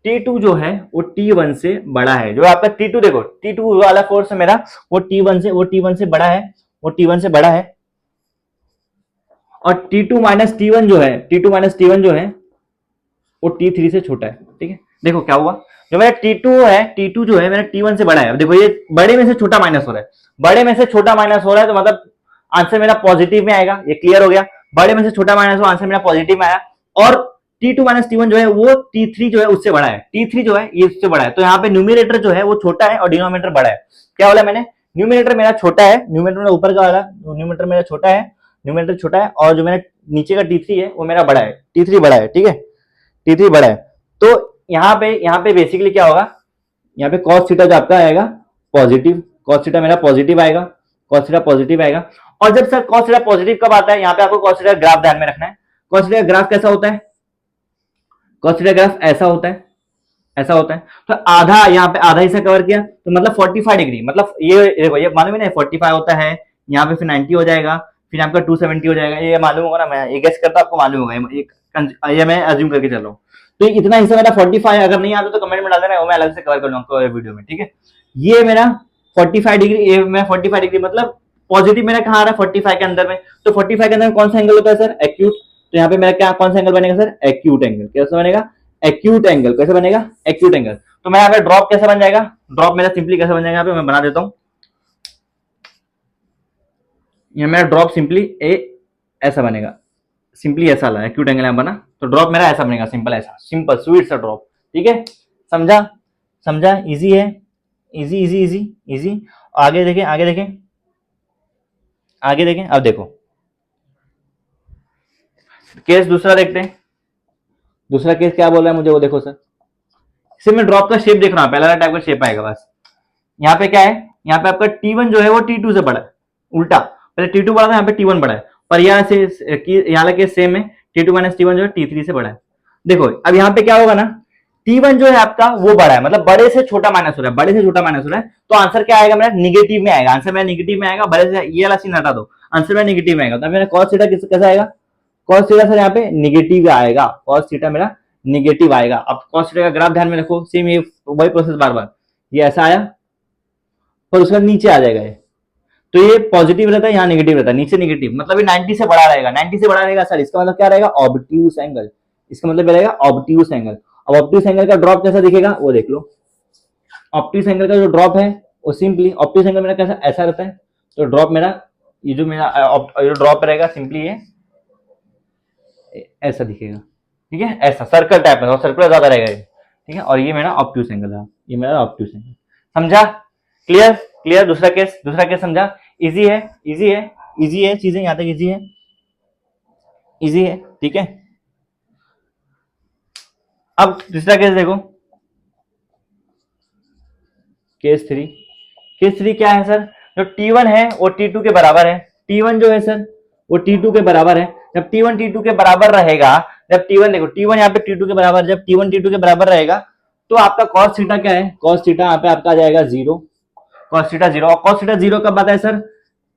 T2 जो है वो T1 से बड़ा है। जो आपका T2 देखो, T2 वाला फोर्स है मेरा, वो T1 से बड़ा है, वो T1 से बड़ा है। और T2 माइनस T1 जो है, T2 माइनस T1 जो है वो T3 से छोटा है। ठीक है, देखो क्या हुआ, जो मेरा T2 है, T2 जो है मेरा T1 से बड़ा है। अब देखो ये बड़े में से छोटा माइनस हो रहा है, बड़े में से छोटा माइनस हो रहा है, तो मतलब आंसर मेरा पॉजिटिव में आएगा। ये क्लियर हो गया, बड़े में से छोटा माइनस हो, आंसर मेरा पॉजिटिव में आया। और T2 माइनस T1 जो है वो T3 जो है उससे बड़ा है, T3 जो है ये उससे बड़ा है। तो यहाँ पे न्यूमिनेटर जो है वो छोटा है और डिनोमिनेटर बड़ा है। क्या बोला मैंने, न्यूमिनेटर मेरा छोटा है, न्यूमिनेटर मेरा ऊपर का वाला न्यूमिनेटर मेरा छोटा है, न्यूमिनेटर छोटा है, और जो मेरा नीचे का T3 है वो मेरा बड़ा है, T3 बड़ा है। ठीक है, T3 बड़ा है। तो यहाँ पे बेसिकली क्या होगा, यहाँ पे cos थीटा जो आपका आएगा पॉजिटिव, cos थीटा मेरा पॉजिटिव आएगा, cos थीटा पॉजिटिव आएगा। और जब सर cos थीटा पॉजिटिव कब आता है, यहाँ पे आपको cos थीटा ग्राफ ध्यान में रखना है। cos थीटा ग्राफ कैसा होता है, cos थीटा ग्राफ ऐसा होता है, ऐसा होता है। तो आधा, यहाँ पे आधा हिस्सा कवर किया तो मतलब 45 डिग्री, मतलब ये देखो ये मालूम है ना 45 होता है, यहाँ पे फिर 90 हो जाएगा, फिर आपका 270 हो जाएगा। ये मालूम होगा ना, मैं ये गेस करता आपको मालूम होगा, ये मैं अज्यूम करके चल रहा हूँ। तो इतना हिस्सा मेरा 45, अगर नहीं आता तो कमेंट में डाल देना, वो मैं अलग से कवर कर लूंगा वीडियो में। ठीक है, ये मेरा 45 डिग्री, ये मैं 45 डिग्री मतलब पॉजिटिव मेरा कहाँ आ रहा है 45 के अंदर में। तो 45 के अंदर में कौन सा एंगल होता है सर, एक्यूट। तो यहाँ पे मेरा क्या कौन सा एंगल बनेगा सर, एक्यूट एंगल। कैसा बनेगा, एक्यूट एंगल। कैसे बनेगा, एक्यूट एंगल। तो मेरा यहाँ पे ड्रॉप कैसे बन जाएगा, ड्रॉप मेरा सिंपली कैसे बन जाएगा, यहाँ पे मैं बना देता हूँ। ये मेरा ड्रॉप सिंपली ए ऐसा बनेगा, सिंपली ऐसा ला एक्यूट एंगल यहाँ बना, तो ड्रॉप मेरा ऐसा बनेगा, सिंपल ऐसा, सिंपल स्वीट सा ड्रॉप। ठीक है, समझा, समझा, इजी है, इजी इजी इजी इजी। आगे देखें, आगे देखें, आगे देखें। अब देखो केस दूसरा देखते हैं, दूसरा केस क्या बोल रहा है मुझे वो देखो सर। सिर्फ मैं ड्रॉप का शेप देख रहा हूँ, पहला टाइप का शेप आएगा बस। यहाँ पे क्या है, यहाँ पे आपका T1 जो है वो T2 से बड़ा है, उल्टा, पहले T2 बड़ा था, यहाँ पे T1 बड़ा है। पर यहाँ से यहाँ लगे सेम है, T2 माइनस T1 जो है T3 से बड़ा है। देखो अब यहाँ पे क्या होगा ना, T1 जो है आपका वो बड़ा है, मतलब बड़े से छोटा माइनस हो रहा है, बड़े से छोटा माइनस हो रहा है। तो आंसर क्या आएगा मेरा, निगेटिव में आएगा। आंसर मेरा निगेटिव में आएगा, बड़े से ये वाला सीन हटा दो, आंसर मेरा निगेटिव में आएगा। तो मेरा cos थीटा कैसा आएगा, cos थीटा सर यहाँ पे निगेटिव आएगा, cos थीटा मेरा निगेटिव आएगा। अब cos थीटा का ग्राफ ध्यान में रखो, सेम ये वही प्रोसेस बार बार, ये ऐसा आया पर उसका नीचे आ जाएगा ये। तो ये पॉजिटिव रहता है, यहाँ नेगेटिव रहता है, नीचे नेगेटिव, मतलब ये 90 से बड़ा रहेगा, 90 से बड़ा रहेगा सर। इसका मतलब क्या रहेगा, ऑब्ट्यूस एंगल। इसका मतलब रहेगा ऑब्ट्यूस एंगल। अब ऑब्ट्यूस एंगल का ड्रॉप कैसा दिखेगा वो देख लो। ऑब्ट्यूस एंगल का जो ड्रॉप है वो सिंपली, ऑब्ट्यूस एंगल मेरा कैसा ऐसा रहता है, तो ड्रॉप मेरा ये जो मेरा जो ड्रॉप रहेगा सिंपली ये ऐसा दिखेगा। ठीक है, ऐसा सर्कल टाइप में, सर्कुलर ज्यादा रहेगा ये। ठीक है, और ये मेरा ऑब्ट्यूस एंगल है, ये मेरा ऑब्ट्यूस एंगल। समझा, क्लियर, क्लियर। दूसरा केस, दूसरा केस समझा, इजी है, इजी है, इजी है, चीजें यहां तक इजी है, इजी है। ठीक है, अब तीसरा केस देखो, केस थ्री। केस थ्री क्या है सर, जो T1 है वो T2 के बराबर है। T1 जो है सर वो T2 के बराबर है। जब T1 T2 के बराबर रहेगा, जब T1 देखो T1 यहाँ पे T2 के बराबर, जब T1 T2 के बराबर रहेगा तो आपका cos थीटा क्या है, cos थीटा यहाँ पे आपका आ जाएगा 0, cos थीटा 0। और cos थीटा 0 कब आता है सर,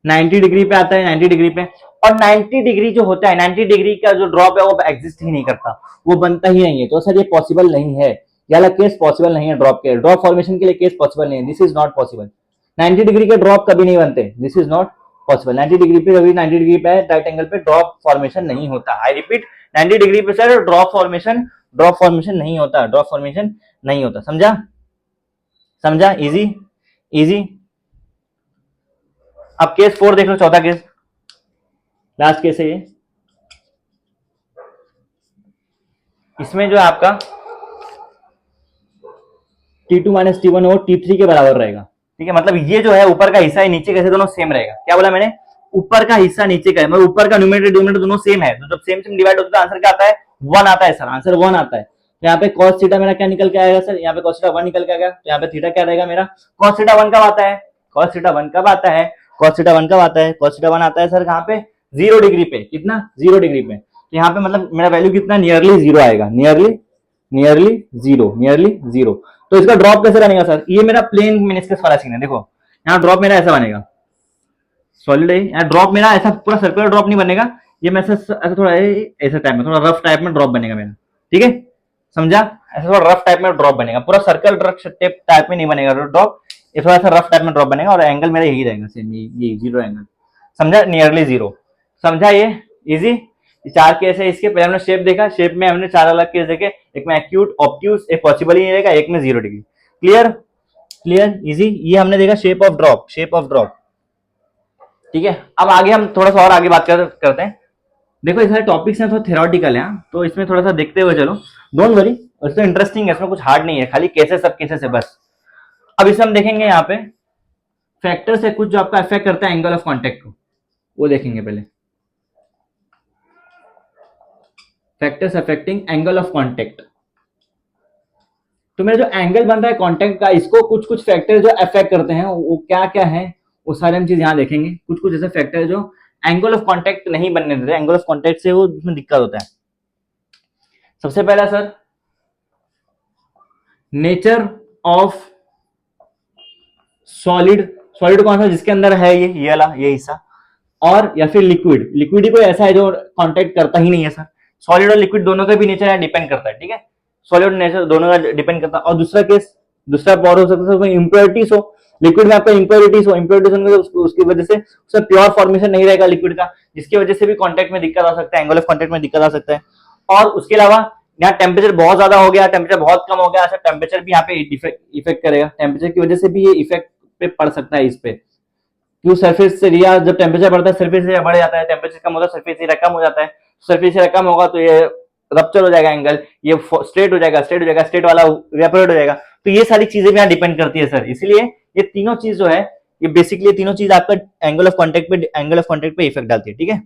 90 डिग्री पे आता है, 90 डिग्री पे। और 90 डिग्री जो होता है, 90 डिग्री का जो ड्रॉप है वो एग्जिस्ट ही नहीं करता, वो बनता ही नहीं है। तो सर ये पॉसिबल नहीं है, ये वाला केस पॉसिबल नहीं है ड्रॉप के, ड्रॉप फॉर्मेशन के लिए केस पॉसिबल नहीं है, this is not possible. 90 degree के ड्रॉप कभी नहीं बनते, this is not possible. 90 degree पे, कभी 90 डिग्री पे राइट एंगल पे ड्रॉप फॉर्मेशन नहीं होता। आई रिपीट, 90 डिग्री पे सर ड्रॉप फॉर्मेशन नहीं होता, ड्रॉप फॉर्मेशन नहीं होता। समझा, समझा, इजी इजी। अब केस 4 देख लो, चौथा केस, लास्ट केस है ये। इसमें जो है आपका T2 माइनस T1 वो T3 के बराबर रहेगा। ठीक है, मतलब ये जो है ऊपर का हिस्सा है, नीचे कैसे दोनों सेम रहेगा। क्या बोला मैंने, ऊपर का हिस्सा नीचे का है, मतलब ऊपर का न्यूमरेटर डिनोमिनेटर दोनों सेम है। तो जब सेम सेम डिवाइड होता है आंसर क्या आता है, 1 आता है सर, आंसर 1 आता है। तो यहाँ पे cos थीटा मेरा क्या निकल के आएगा सर, यहाँ पे cos थीटा 1 निकल के आएगा। तो यहाँ पे थीटा क्या रहेगा मेरा, cos थीटा 1 कब आता है, cos थीटा 1 कब आता है, cos थीटा 1 कब आता है, cos थीटा 1 आता है सर कहाँ पे, 0 डिग्री पे। कितना, 0 डिग्री पे। तो यहाँ पे मतलब मेरा वैल्यू कितना, नियरली 0 आएगा, नियरली नियरली 0, नियरली 0। तो इसका ड्रॉप कैसे बनेगा सर, ये मेरा प्लेन मेनिस्कस वाला सीन है। देखो यहाँ ड्रॉप मेरा ऐसा बनेगा, सॉलिड है यहाँ ड्रॉप मेरा, ऐसा पूरा सर्कुलर ड्रॉप नहीं बनेगा, ये मैं ऐसा थोड़ा ऐसा टाइप में, थोड़ा रफ टाइप में ड्रॉप बनेगा मेरा। ठीक है, समझा? ऐसा थोड़ा रफ टाइप में ड्रॉप बनेगा, पूरा सर्कल टाइप में नहीं बनेगा ड्रॉप, ये थोड़ा सा रफ टाइप में ड्रॉप बनेगा और एंगल मेरा यही रहेगा सेम, ये जीरो एंगल, समझा? नियरली जीरो, समझा? ये इजी। चार केस है इसके, पहले हमने शेप देखा, शेप में हमने चार अलग केस देखे, एक में एक्यूट, ऑब्ट्यूज, एक पॉसिबल ही नहीं रहेगा, एक में 0 डिग्री। क्लियर? Clear, easy. ये हमने देखा shape of drop, shape of drop, ठीक है। अब आगे हम थोड़ा सा और आगे बात करते हैं। देखो ये सारे टॉपिक्स हैं, थोड़ा थ्योरेटिकल है, तो इसमें थोड़ा सा देखते हुए चलो, डोंट वरी, इसमें इंटरेस्टिंग है, इसमें कुछ हार्ड नहीं है, खाली केसेस, सब केसेस है बस। अब इसे हम देखेंगे यहाँ पे फैक्टर्स है कुछ जो आपका अफेक्ट करता है एंगल ऑफ कॉन्टेक्ट को, वो देखेंगे पहले। Factors affecting angle of contact, तो मेरा जो एंगल बन रहा है कॉन्टेक्ट का, इसको कुछ कुछ फैक्टर जो अफेक्ट करते हैं वो क्या क्या है, वो सारे हम चीज यहाँ देखेंगे। कुछ कुछ ऐसे फैक्टर जो एंगल ऑफ कॉन्टेक्ट नहीं बनने देते, एंगल ऑफ कॉन्टेक्ट से वो उसमें दिक्कत होता है। सबसे पहला sir, nature of solid, solid कौन सा जिसके अंदर है ये वाला, ये हिस्सा, और या फिर लिक्विड, लिक्विड ही कोई ऐसा है जो कॉन्टेक्ट करता ही नहीं है सर। सॉलिड और लिक्विड दोनों का भी नेचर यहाँ डिपेंड करता है, ठीक है, सॉलिड और नेचर दोनों का डिपेंड करता है। और दूसरा केस, दूसरा पावर हो सकता है इंप्योरिटीज हो, लिक्विड में आपका इंप्योरिटीज हो, इंप्योरिटीज होने उसकी वजह से उसका प्योर फॉर्मेशन नहीं रहेगा लिक्विड का, जिसकी वजह से भी कॉन्टेक्ट में दिक्कत आ सकता है, एंगल ऑफ कॉन्टेक्ट में दिक्कत आ सकता है। और उसके अलावा यहाँ टेम्परेचर बहुत ज्यादा हो गया, टेम्परेचर बहुत कम हो गया, ऐसा टेम्परेचर भी यहाँ पे इफेक्ट करेगा, टेम्परेचर की वजह से भी ये इफेक्ट पे पड़ सकता है इस पे। क्यों? सरफेस एरिया जब टेम्परेचर बढ़ता है सरफेस एरिया बढ़ जाता है, टेम्परेचर कम होता है सरफेस एरिया कम हो जाता है, सरफेस एरिया कम होगा तो ये रप्चर हो जाएगा एंगल, ये स्ट्रेट हो जाएगा, स्ट्रेट हो जाएगा, स्ट्रेट वाला इवेपोरेट हो जाएगा। तो ये सारी चीजें भी यहाँ डिपेंड करती है सर, इसलिए ये तीनों चीज जो है, ये बेसिकली तीनों चीज आपका एंगल ऑफ कॉन्टेक्ट पे इफेक्ट डालती है, ठीक है,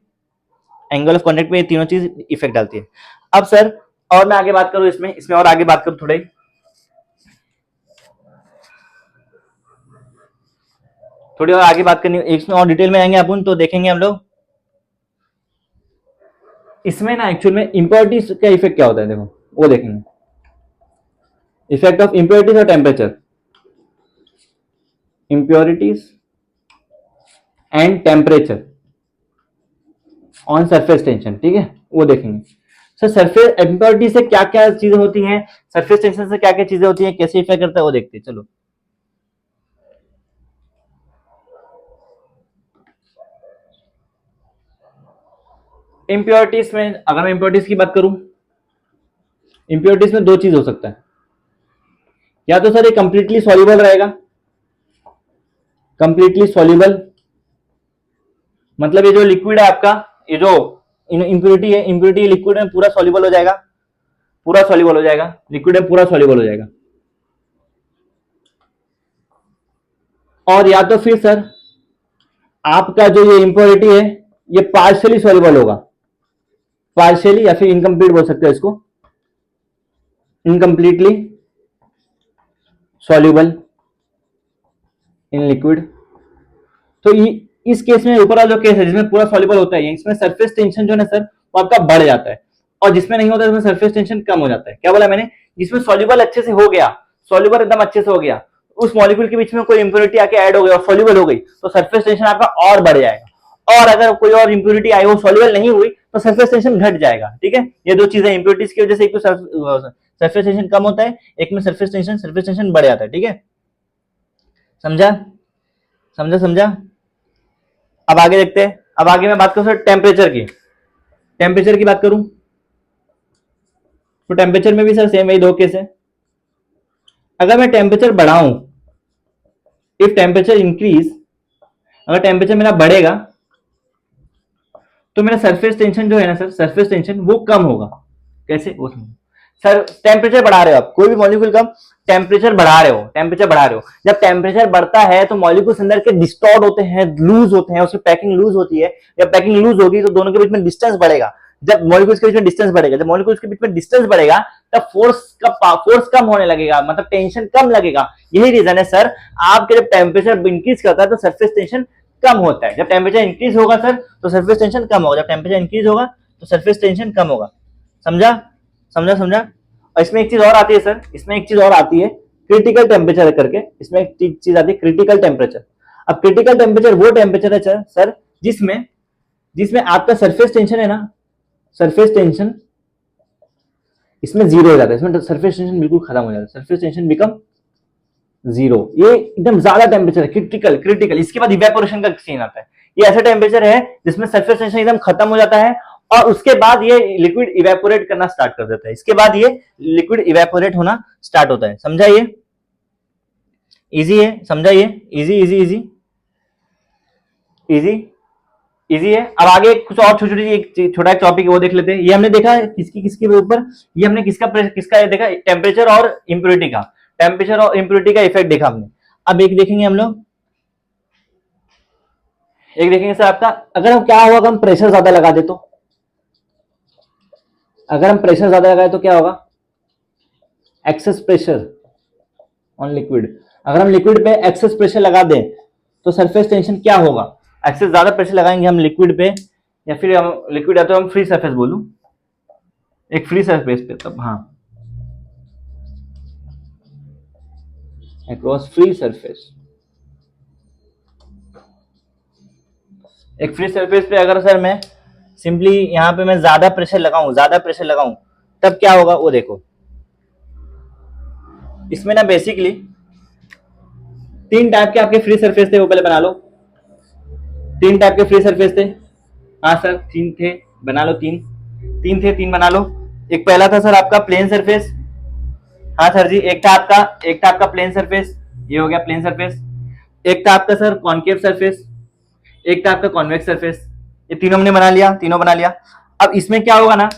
एंगल ऑफ कॉन्टेक्ट पे ये तीनों चीज इफेक्ट डालती है। अब सर और मैं आगे बात करूं इसमें और आगे बात करूं थोड़ी और आगे बात करनी, इसमें और डिटेल में आएंगे अपन, तो देखेंगे हम लोग इसमें ना एक्चुअल में इंप्योरिटीज का इफेक्ट क्या होता है, देखो वो देखेंगे, इफेक्ट ऑफ इंप्योरिटीज और temperature, impurities and temperature on surface tension, ठीक है, वो देखेंगे। सर सरफेस इंप्योरिटी से क्या क्या चीजें होती हैं, सरफेस टेंशन से क्या क्या चीजें होती हैं, कैसे इफेक्ट करता है वो देखते हैं, चलो। इंप्योरिटीज में अगर मैं इंप्योरिटीज की बात करूं, इंप्योरिटीज में दो चीज हो सकता है, या तो सर ये कंप्लीटली सॉल्युबल रहेगा, कंप्लीटली सॉल्युबल मतलब ये जो लिक्विड है आपका, ये जो इंप्योरिटी है, इंप्योरिटी लिक्विड में पूरा सॉल्युबल हो जाएगा, पूरा सॉल्युबल हो जाएगा, लिक्विड में पूरा सॉल्युबल हो जाएगा। और या तो फिर सर आपका जो ये इंप्योरिटी है ये पार्शियली सॉल्युबल होगा, पार्शियली या फिर इनकम्प्लीट बोल सकते हैं इसको, इनकम्प्लीटली सॉल्युबल इन लिक्विड। तो इस केस में ऊपर वाला जो केस है जिसमें पूरा सॉल्युबल होता है, इसमें सरफेस टेंशन जो है ना सर वो आपका बढ़ जाता है, और जिसमें नहीं होता है उसमें सरफेस टेंशन कम हो जाता है। क्या बोला मैंने? जिसमें सॉल्युबल अच्छे से हो गया, सॉल्युबल एकदम अच्छे से हो गया, उस मॉलिक्यूल के बीच में कोई इंप्योरिटी आके ऐड हो गई और सॉल्युबल हो गई, तो सरफेस टेंशन आपका और बढ़ जाएगा। और अगर कोई और इंप्योरिटी आई वो सॉल्युबल नहीं हुई तो सरफेस टेंशन घट जाएगा, ठीक है। ये दो चीजें इंप्योरिटीज की वजह से, एक तो सरफेस टेंशन कम होता है, एक में सरफेस टेंशन बढ़ जाता है, ठीक है। समझा? समझा? अब आगे देखते हैं। अब आगे मैं बात करूं सर टेम्परेचर की, टेम्परेचर की बात करूं तो टेम्परेचर में भी सर सेम वही दो केस है। अगर मैं टेम्परेचर बढ़ाऊं, इफ टेम्परेचर इंक्रीज, अगर टेम्परेचर मेरा बढ़ेगा तो मेरा सरफेस टेंशन जो है ना सर, सरफेस टेंशन वो कम होगा। कैसे? वो सर टेम्परेचर बढ़ा रहे हो आप, कोई भी मॉलिक्यूल का टेम्परेचर बढ़ा रहे हो, टेम्परेचर बढ़ा रहे हो, जब टेम्परेचर बढ़ता है तो मॉलिक्यूल्स अंदर के डिस्टॉर्ट होते हैं, लूज होते हैं, उसकी पैकिंग लूज होती है, जब पैकिंग लूज होगी तो दोनों के बीच में डिस्टेंस बढ़ेगा, जब मॉलिक्यूल्स के बीच में डिस्टेंस बढ़ेगा, जब मॉलिक्यूल्स के बीच में डिस्टेंस बढ़ेगा तब फोर्स कम होने लगेगा, मतलब टेंशन कम लगेगा। यही रीजन है सर, आपके जब टेम्परेचर इंक्रीज करता है तो सरफेस टेंशन कम होता है, जब टेम्परेचर इंक्रीज होगा सर तो सरफेस टेंशन कम होगा, जब टेम्परेचर इंक्रीज होगा तो सरफेस टेंशन कम होगा। समझा? और इसमें एक चीज और आती है सर, इसमें एक चीज और आती है क्रिटिकल टेम्परेचर करके, इसमें एक चीज आती है क्रिटिकल टेम्परेचर। अब क्रिटिकल टेम्परेचर वो टेम्परेचर है सर जिसमें आपका सरफेस टेंशन है ना, सरफेस टेंशन इसमें जीरो हो जाता है, इसमें सरफेस टेंशन बिल्कुल खत्म हो जाता है, सरफेस टेंशन बिकम जीरो। ये एकदम ज्यादा टेम्परेचर है, क्रिटिकल क्रिटिकल। इसके बाद इवेपोरेशन का सीन आता है। ये ऐसा टेम्परेचर है जिसमें सरफेस टेंशन एकदम खत्म हो जाता है और उसके बाद ये लिक्विड इवेपोरेट करना स्टार्ट कर देता है। इसके बाद ये लिक्विड इवेपोरेट होना स्टार्ट होता है। समझा? ये इजी है, समझा? ये easy easy easy easy easy है। अब आगे कुछ और छोटी छोटा एक टॉपिक वो देख लेते हैं। ये हमने देखा किसकी किसके ऊपर, ये हमने किसका देखा, टेम्परेचर और इम्प्योरिटी का, टेम्परेचर और इम्प्योरिटी का इफेक्ट देखा हमने। अब एक देखेंगे हम लोग, एक देखेंगे सर आपका, अगर हम क्या होगा अगर हम प्रेशर ज्यादा लगा दे तो, अगर हम प्रेशर ज्यादा लगाए तो क्या होगा, एक्सेस प्रेशर ऑन लिक्विड। अगर हम लिक्विड पे एक्सेस प्रेशर लगा दें तो सरफेस टेंशन क्या होगा, एक्सेस ज्यादा प्रेशर लगाएंगे हम लिक्विड पे, या फिर हम लिक्विड या तो हम फ्री सरफेस बोलूं, एक फ्री सरफेस पे, तब हाँ अक्रॉस फ्री सरफेस, एक फ्री सरफेस पे अगर सर मैं सिंपली यहां पे मैं ज्यादा प्रेशर लगाऊं तब क्या होगा वो देखो। इसमें ना बेसिकली तीन टाइप के आपके फ्री सरफेस थे, वो पहले बना लो। तीन टाइप के फ्री सरफेस थे, हाँ सर तीन थे, बना लो तीन, तीन बना लो। एक पहला था सर आपका प्लेन सरफेस, हाँ सर जी, एक था आपका प्लेन सरफेस, ये हो गया प्लेन सरफेस। एक था आपका सर कॉनकेव सरफेस, एक था आपका कॉन्वेक्स सरफेस। ये तीनों हमने बना लिया, तीनों बना लिया। अब इसमें क्या होगा ना,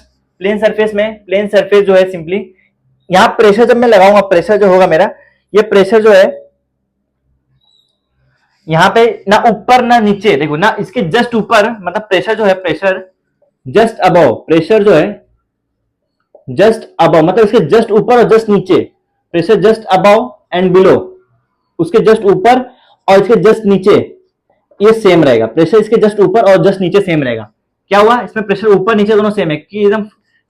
प्लेन सरफेस में, प्लेन सरफेस जो है सिंपली यहां प्रेशर जब मैं लगाऊंगा, प्रेशर जो होगा मेरा, ये प्रेशर जो है यहां पे ना ऊपर ना नीचे, देखो ना इसके जस्ट ऊपर, मतलब प्रेशर जो है, प्रेशर जस्ट अबव, प्रेशर जो है जस्ट अबव, मतलब इसके जस्ट ऊपर और जस्ट नीचे, pressure just above and below, उसके जस्ट ऊपर और इसके जस्ट नीचे ये सेम रहेगा। प्रेशर इसके जस्ट ऊपर और जस्ट नीचे सेम रहेगा। क्या हुआ, इसमें प्रेशर ऊपर नीचे दोनों सेम है कि एकदम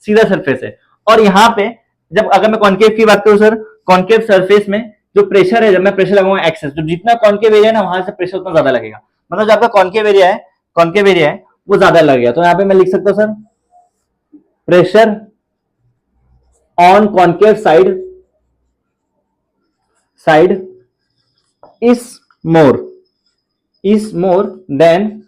सीधा सरफेस है। और यहाँ पे जब अगर मैं कॉन्केव की बात करूं सर, कॉन्केव सरफेस में जो प्रेशर है, जब मैं प्रेशर लगाऊंगा एक्सेस, तो जितना कॉन्केव एरिया है ना वहां से प्रेशर उतना ज्यादा लगेगा, मतलब जो आपका कॉन्केव एरिया है वो ज्यादा लगेगा। तो यहाँ पे मैं लिख सकता हूं sir, pressure on concave side is more than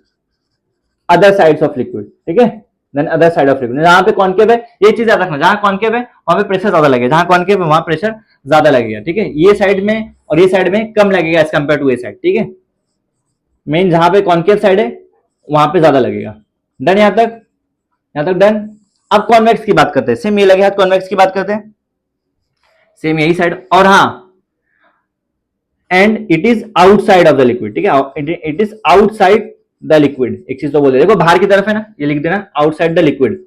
other sides of liquid, ठीक है, then other side of liquid. जहां पे कॉन्केव है, ये चीज याद रखना, जहां कॉन्केव है वहां पे प्रेशर ज्यादा लगेगा, जहां कॉन्केव है वहां प्रेशर ज्यादा लगेगा, ठीक है। ये साइड में और ये साइड में कम लगेगा एज कंपेयर टू ये साइड, ठीक है। मेन जहां पे कॉन्केव साइड है वहां पे ज्यादा लगेगा। डन यहां तक डन। अब कॉन्वेक्स की बात करते हैं, सेम ये लगे हाथ, कॉन्वेक्स की बात करते हैं, सेम यही साइड, और हाँ and it is outside of the liquid, ठीक है, it is outside the liquid. एक चीज तो बोल दे, देखो बाहर की तरफ है ना, ये लिख देना आउटसाइड द लिक्विड।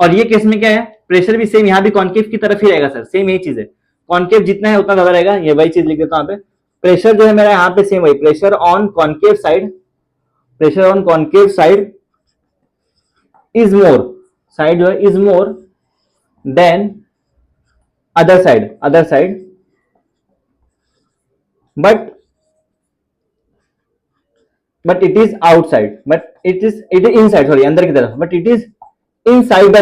और ये केस में क्या है, प्रेशर भी सेम, यहां भी कॉन्केव की तरफ ही रहेगा सर, सेम यही चीज है, कॉन्केव जितना है उतना ज्यादा रहेगा, ये वही चीज लिख देता हूं यहाँ पे। प्रेशर जो है मेरा यहाँ पे सेम वही, pressure on concave side is more, side जो है is more than other side, but it is outside, but it is inside, sorry अंदर की तरफ, but it is inside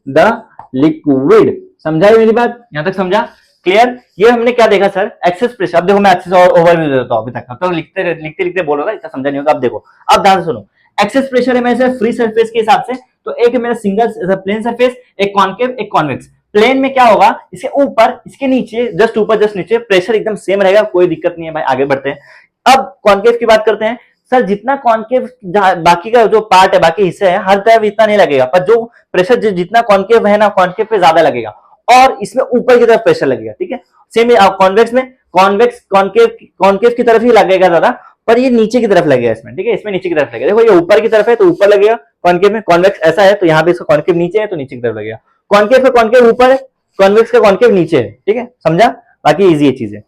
the liquid, समझा मेरी बात, यहां तक समझा, क्लियर। ये हमने क्या देखा सर, एक्सेस प्रेशर। अब देखो मैं एक्सेस और ओवरव्यू देता हूं, अभी तक अब तो लिखते बोल रहा था, इतना समझा नहीं होगा। अब देखो, अब ध्यान से सुनो, एक्सेस प्रेशर है मेरे फ्री सरफेस के हिसाब से, तो एक मेरा सिंगल प्लेन सरफेस, एक कॉन्केव एक कॉन्वेक्स। प्लेन में क्या होगा, इसके ऊपर इसके नीचे, जस्ट ऊपर जस्ट नीचे प्रेशर एकदम सेम रहेगा, कोई दिक्कत नहीं है भाई, आगे बढ़ते हैं। अब कॉन्केव की बात करते हैं सर, जितना कॉन्केव बाकी का जो पार्ट है, बाकी हिस्से है, हर तरफ इतना नहीं लगेगा, पर जो प्रेशर जितना कॉन्केव है ना, कॉन्केव पे ज्यादा लगेगा और इसमें ऊपर की तरफ प्रेशर लगेगा, ठीक है। सेम कॉन्वेक्स में कॉन्वेक्स कॉन्केव की तरफ ही लगेगा ज्यादा, पर ये नीचे की तरफ लगेगा इसमें, ठीक है, इसमें नीचे की तरफ लगेगा। देखो ये ऊपर की तरफ है तो ऊपर लगेगा कॉन्केव में, कॉन्वेक्स ऐसा है तो यहाँ पे इसका कॉन्केव नीचे है तो नीचे की तरफ लगेगा, कॉन्केव का कॉन्केव ऊपर है, कॉन्वेक्स का कॉन्केव नीचे है, ठीक है, समझा। बाकी इजी ये चीज है,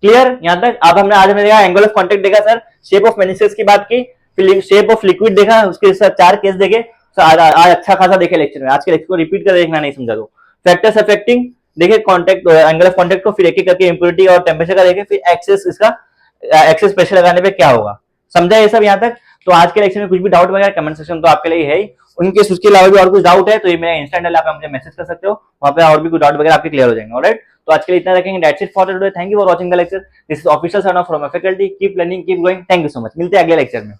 क्लियर यहां तक। अब हमने आज देखा एंगल ऑफ कांटेक्ट देखा सर, शेप ऑफ मेनिस्कस की बात की, फिर शेप ऑफ लिक्विड देखा, उसके साथ 4 केस देखे। आज अच्छा खासा देखे लेक्चर में, आज के लेक्चर को रिपीट कर देखना, नहीं समझा तो फैक्टर्स अफेक्टिंग देखे, कांटेक्ट एंगल ऑफ कांटेक्ट को, फिर एक एक करके इंप्योरिटी और टेम्परेचर का देखे, फिर एक्सेस इसका एक्सेस प्रेशर लगाने पे क्या होगा, समझा ये सब यहां तक। तो आज के लेक्चर में कुछ भी डाउट वगैरह कमेंट सेक्शन तो आपके लिए है ही, उनके उसके अलावा भी और कुछ डाउट है तो ये मेरा इंस्टा हैंडल आप मुझे मैसेज कर सकते हो, वहां पे और भी कुछ डाउट वगैरह आपके क्लियर हो जाएंगे। ऑलराइट, तो आज के लिए इतना रखेंगे। That's it for today. Thank you for watching the lecture. This is official sign off from faculty. Keep learning, keep going. Thank you so much. मिलते हैं अगले लेक्चर में।